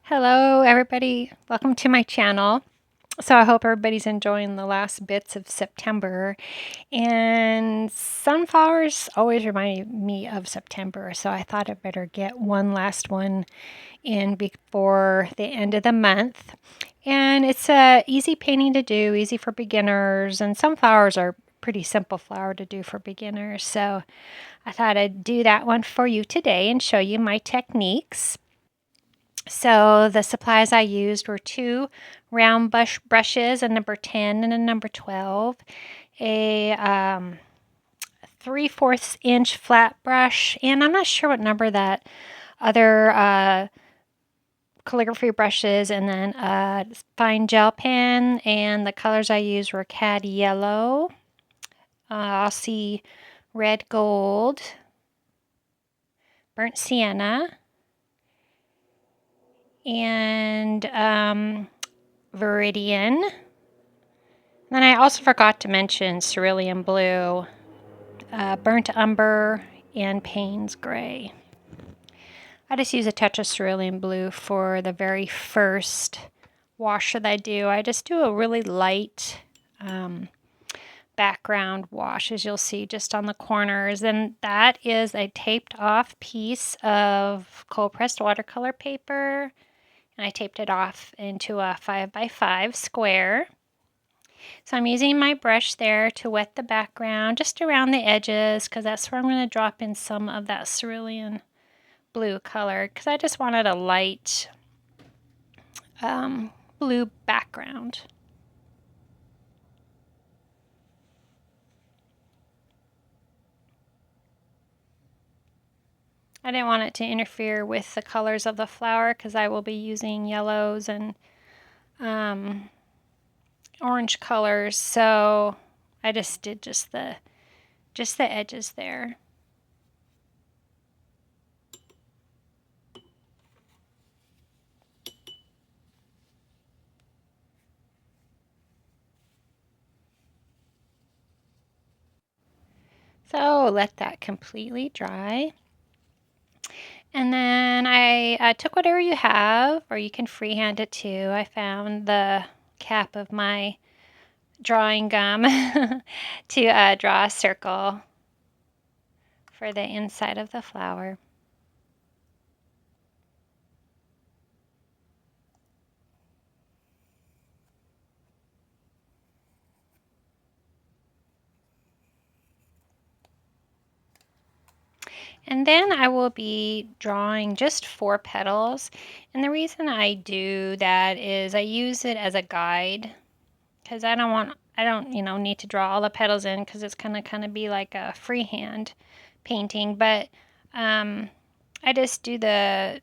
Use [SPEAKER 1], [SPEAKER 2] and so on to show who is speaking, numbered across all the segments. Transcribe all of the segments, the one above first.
[SPEAKER 1] Hello everybody, welcome to my channel. So I hope everybody's enjoying the last bits of September, and sunflowers always remind me of September, so I thought I'd better get one last one in before the end of the month. And it's a easy painting to do, easy for beginners, and sunflowers are pretty simple flower to do for beginners, so I thought I'd do that one for you today and show you my techniques. So the supplies I used were two round brushes, a number 10 and a number 12, a 3/4 inch flat brush, and I'm not sure what number that other calligraphy brush is, and then a fine gel pen, and the colors I used were cad yellow, Aussie red gold, burnt sienna, and Viridian. Then I also forgot to mention Cerulean blue, burnt umber, and Paynes gray. I just use a touch of Cerulean blue for the very first wash that I do. I just do a really light background wash, as you'll see just on the corners. And that is a taped off piece of cold pressed watercolor paper. And I taped it off into a 5x5 square. So I'm using my brush there to wet the background just around the edges, because that's where I'm going to drop in some of that cerulean blue color, because I just wanted a light blue background. I didn't want it to interfere with the colors of the flower, because I will be using yellows and orange colors, so I just did just the edges there. So let that completely dry. And then I took whatever you have, or you can freehand it too. I found the cap of my drawing gum to draw a circle for the inside of the flower. And then I will be drawing just 4 petals. And the reason I do that is I use it as a guide, because I don't need to draw all the petals in, because it's gonna kind of be like a freehand painting. But I just do the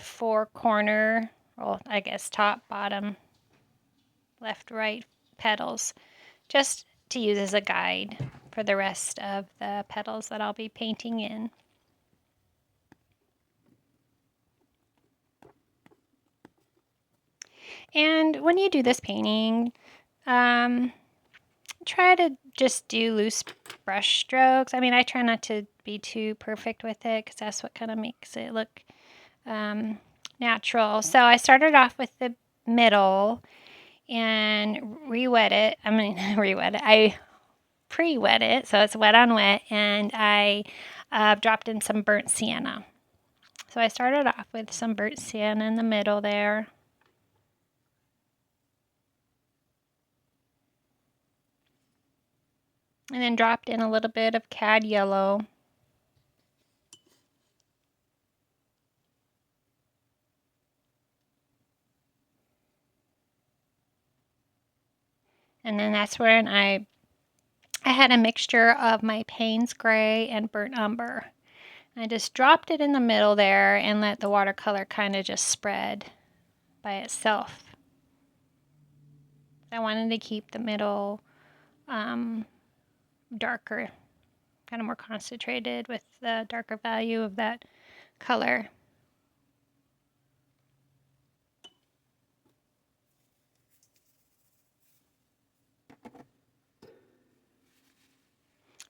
[SPEAKER 1] 4 corner, well, I guess top, bottom, left, right petals, just to use as a guide for the rest of the petals that I'll be painting in. And when you do this painting, try to just do loose brush strokes. I mean, I try not to be too perfect with it, because that's what kind of makes it look natural. So I started off with the middle and re-wet it. I mean, re-wet it. I pre-wet it, so it's wet on wet, and I dropped in some burnt sienna. So I started off with some burnt sienna in the middle there. And then dropped in a little bit of cad yellow. And then that's when I had a mixture of my Paynes gray and burnt umber. I just dropped it in the middle there and let the watercolor kind of just spread by itself. I wanted to keep the middle darker, kind of more concentrated with the darker value of that color.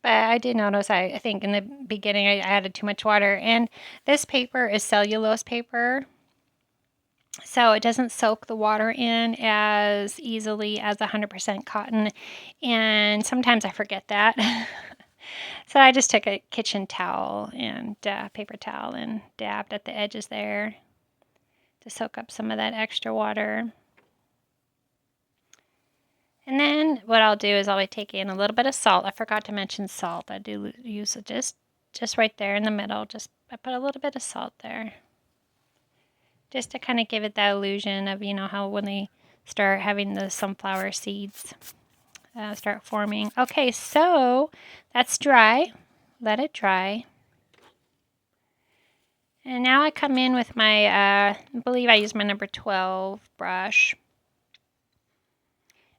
[SPEAKER 1] But I did notice, I think in the beginning I added too much water. And this paper is cellulose paper. so it doesn't soak the water in as easily as 100% cotton, and sometimes I forget that. So I just took a kitchen towel and paper towel and dabbed at the edges there to soak up some of that extra water. And then what I'll do is I'll take in a little bit of salt. I forgot to mention salt. I do use it just right there in the middle. I put a little bit of salt there, just to kind of give it that illusion of, you know, how when they start having the sunflower seeds start forming. Okay, so that's dry. Let it dry. And now I come in with my, I believe I use my number 12 brush.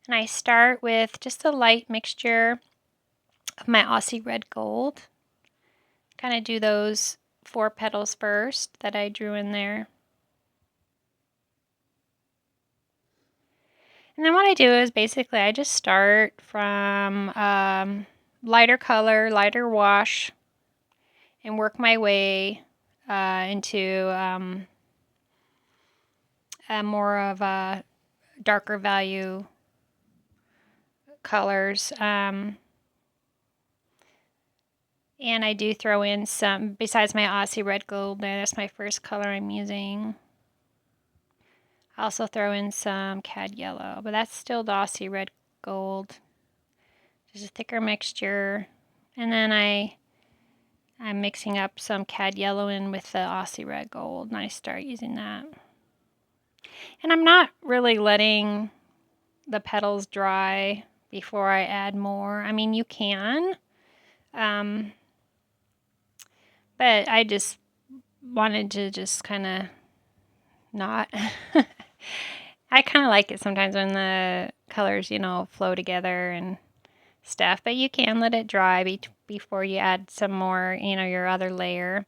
[SPEAKER 1] And I start with just a light mixture of my Aussie red gold. Kind of do those 4 petals first that I drew in there. And then what I do is basically I just start from lighter color, lighter wash, and work my way into more of a darker value colors. And I do throw in some, besides my Aussie red gold, that's my first color I'm using. I also throw in some cad yellow, but that's still the Aussie red gold. Just a thicker mixture. And then I'm mixing up some cad yellow in with the Aussie red gold, and I start using that. And I'm not really letting the petals dry before I add more. I mean, you can, but I just wanted to just kind of not. I kind of like it sometimes when the colors, you know, flow together and stuff, but you can let it dry before you add some more, you know, your other layer.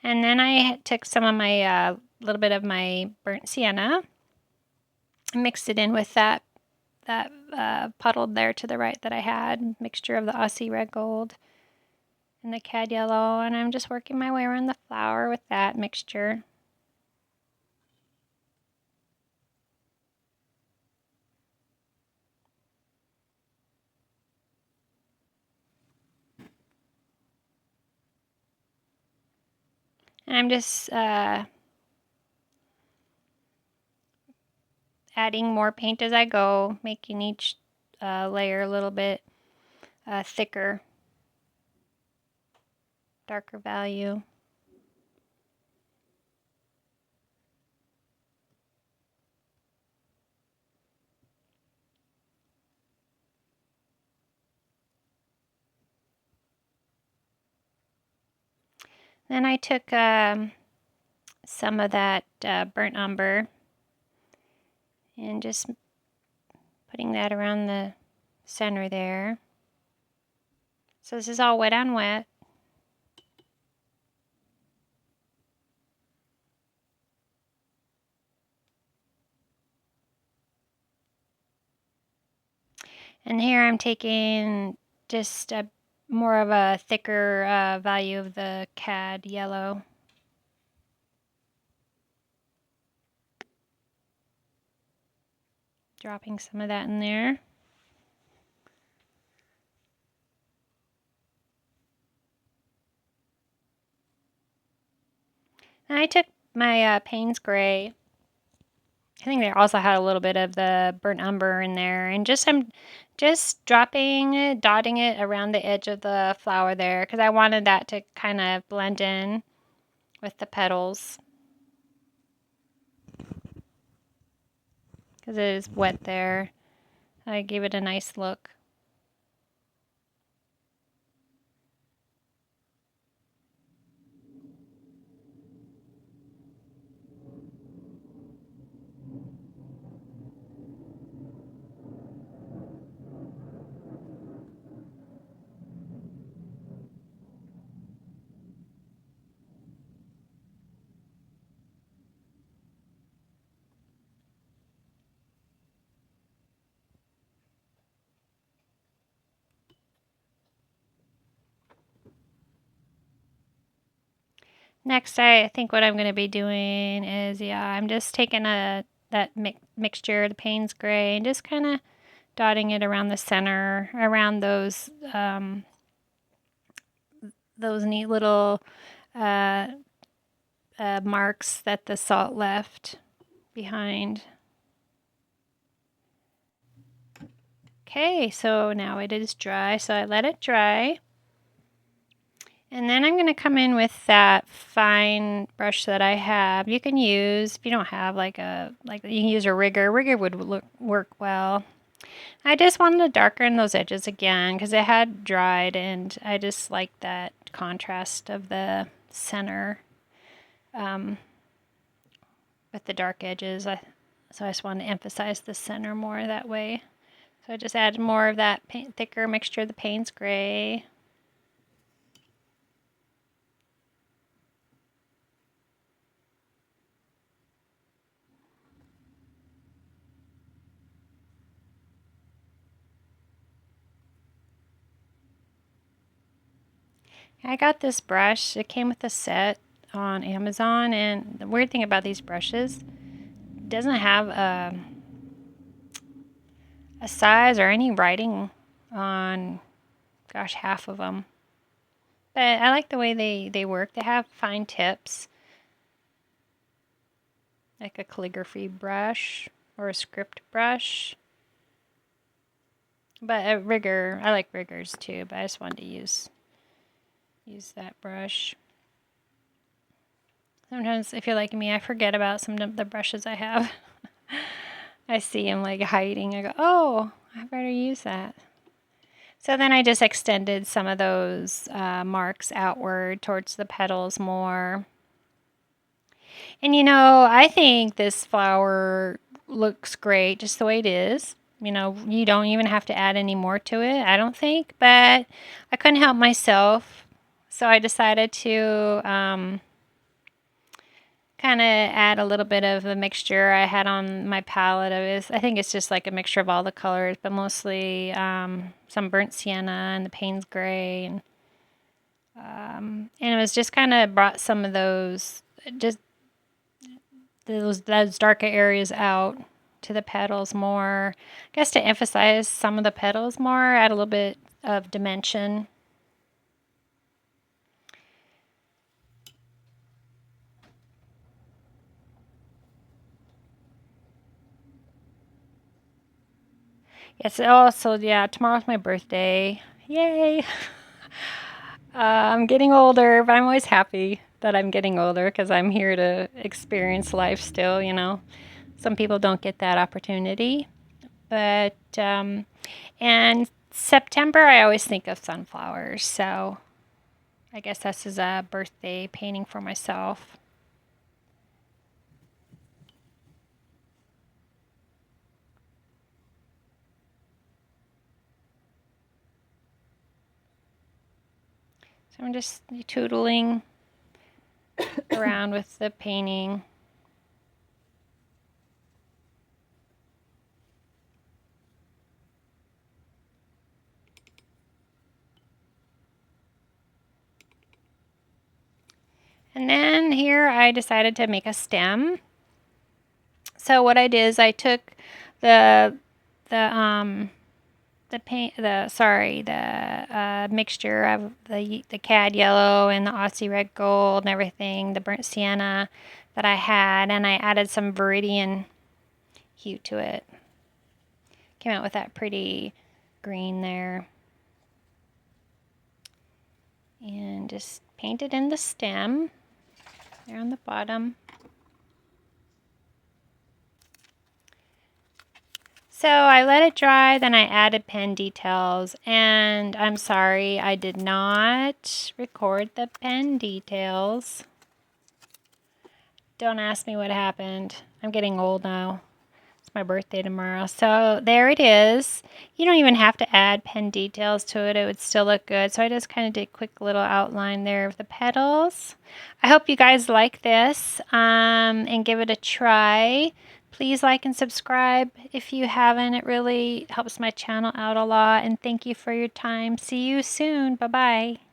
[SPEAKER 1] And then I took some of my, little bit of my burnt sienna, mixed it in with that puddled there to the right that I had, mixture of the Aussie red gold and the cad yellow, and I'm just working my way around the flower with that mixture. And I'm just adding more paint as I go, making each layer a little bit thicker, darker value. Then I took some of that burnt umber and just putting that around the center there. So this is all wet on wet. And here I'm taking just a more of a thicker value of the cad yellow. Dropping some of that in there. And I took my Paynes gray. I think they also had a little bit of the burnt umber in there, and I'm just dropping it, dotting it around the edge of the flower there because I wanted that to kind of blend in with the petals because it is wet there. I gave it a nice look. Next, I think what I'm going to be doing is, yeah, I'm just taking that mixture, the Paynes gray, and just kind of dotting it around the center, around those neat little uh, marks that the salt left behind. Okay, so now it is dry, so I let it dry. And then I'm going to come in with that fine brush that I have. You can use, if you don't have you can use a rigger. Rigger would work well. I just wanted to darken those edges again because it had dried, and I just like that contrast of the center with the dark edges. So I just wanted to emphasize the center more that way. So I just added more of that thicker mixture of the Paynes gray. I got this brush. It came with a set on Amazon, and the weird thing about these brushes, it doesn't have a size or any writing on, gosh, half of them. But I like the way they work. They have fine tips, like a calligraphy brush or a script brush. But a rigger, I like riggers too, but I just wanted to use that brush. Sometimes if you're like me, I forget about some of the brushes I have. I see them like hiding. I go, oh, I better use that. So then I just extended some of those marks outward towards the petals more. And I think this flower looks great just the way it is. You don't even have to add any more to it, I don't think, but I couldn't help myself. So I decided to kind of add a little bit of the mixture I had on my palette. I think it's just like a mixture of all the colors, but mostly some burnt sienna and the Paynes gray. And it was just kind of brought some of those darker areas out to the petals more. I guess to emphasize some of the petals more, add a little bit of dimension. Yes, also, yeah, tomorrow's my birthday. Yay! I'm getting older, but I'm always happy that I'm getting older because I'm here to experience life still, Some people don't get that opportunity. But, and September, I always think of sunflowers. So I guess this is a birthday painting for myself. So I'm just tootling around with the painting. And then here I decided to make a stem. So what I did is I took the mixture of the cad yellow and the Aussie red gold and everything, the burnt sienna that I had, and I added some Viridian hue to it. Came out with that pretty green there. And just painted in the stem there on the bottom. So I let it dry, then I added pen details, and I'm sorry I did not record the pen details. Don't ask me what happened. I'm getting old now. It's my birthday tomorrow. So there it is. You don't even have to add pen details to it. It would still look good. So I just kind of did a quick little outline there of the petals. I hope you guys like this and give it a try. Please like and subscribe if you haven't. It really helps my channel out a lot. And thank you for your time. See you soon. Bye-bye.